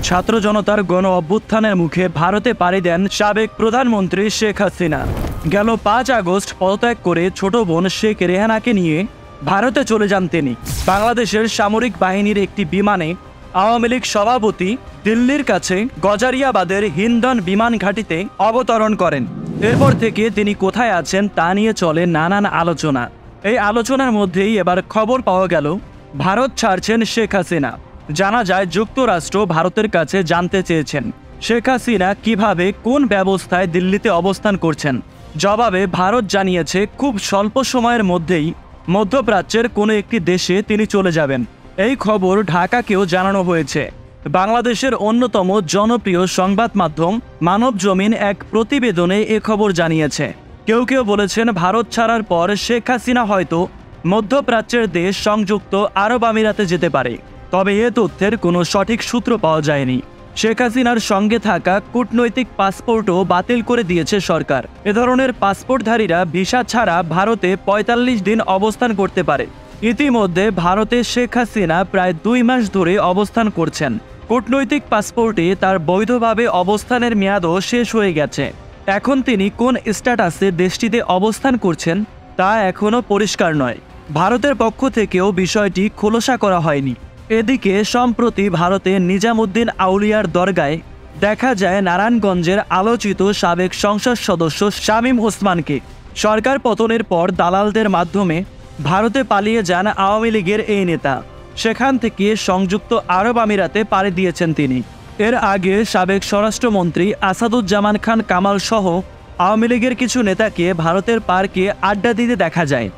ছাত্র জনতার গণ অভ্যুত্থানের মুখে ভারতে পাড়ি দেন সাবেক প্রধানমন্ত্রী শেখ হাসিনা। গেল 5 আগস্ট পদত্যাগ করে ছোট বোন শেখ রেহানাকে নিয়ে ভারতে চলে যান তিনি। বাংলাদেশের সামরিক বাহিনীর একটি বিমানে আওয়ামী লীগ সভাপতি দিল্লির কাছে গজারিয়াবাদের হিন্ডন বিমান ঘাঁটিতে অবতরণ করেন। এরপর থেকে তিনি কোথায় আছেন তা নিয়ে চলে নানান আলোচনা। এই আলোচনার মধ্যেই এবার খবর পাওয়া গেল ভারত ছাড়ছেন শেখ হাসিনা। জানা যায় যুক্তরাষ্ট্র ভারতের কাছে জানতে চেয়েছেন শেখ হাসিনা কিভাবে কোন ব্যবস্থায় দিল্লিতে অবস্থান করছেন। জবাবে ভারত জানিয়েছে খুব স্বল্প সময়ের মধ্যেই মধ্যপ্রাচ্যের কোনো একটি দেশে তিনি চলে যাবেন। এই খবর ঢাকাকেও জানানো হয়েছে। বাংলাদেশের অন্যতম জনপ্রিয় সংবাদ মাধ্যম মানবজমিন এক প্রতিবেদনে এ খবর জানিয়েছে। কেউ কেউ বলেছেন ভারত ছাড়ার পর শেখ হাসিনা হয়তো মধ্যপ্রাচ্যের দেশ সংযুক্ত আরব আমিরাতে যেতে পারে, তবে এ তথ্যের কোনো সঠিক সূত্র পাওয়া যায়নি। শেখ হাসিনার সঙ্গে থাকা কূটনৈতিক পাসপোর্টও বাতিল করে দিয়েছে সরকার। এ ধরনের পাসপোর্টধারীরা ভিসা ছাড়া ভারতে ৪৫ দিন অবস্থান করতে পারে। ইতিমধ্যে ভারতে শেখ হাসিনা প্রায় 2 মাস ধরে অবস্থান করছেন। কূটনৈতিক পাসপোর্টে তার বৈধভাবে অবস্থানের মেয়াদও শেষ হয়ে গেছে। এখন তিনি কোন স্ট্যাটাসে দেশটিতে অবস্থান করছেন তা এখনও পরিষ্কার নয়। ভারতের পক্ষ থেকেও বিষয়টি খোলসা করা হয়নি। এদিকে সম্প্রতি ভারতে নিজামুদ্দিন আউলিয়ার দরগায় দেখা যায় নারায়ণগঞ্জের আলোচিত সাবেক সংসদ সদস্য শামীম ওসমানকে। সরকার পতনের পর দালালদের মাধ্যমে ভারতে পালিয়ে যান আওয়ামী লীগের এই নেতা। সেখান থেকে সংযুক্ত আরব আমিরাতে পাড়ি দিয়েছেন তিনি। এর আগে সাবেক স্বরাষ্ট্রমন্ত্রী আসাদুজ্জামান খান কামাল সহ আওয়ামী লীগের কিছু নেতাকে ভারতের পার্কে আড্ডা দিতে দেখা যায়।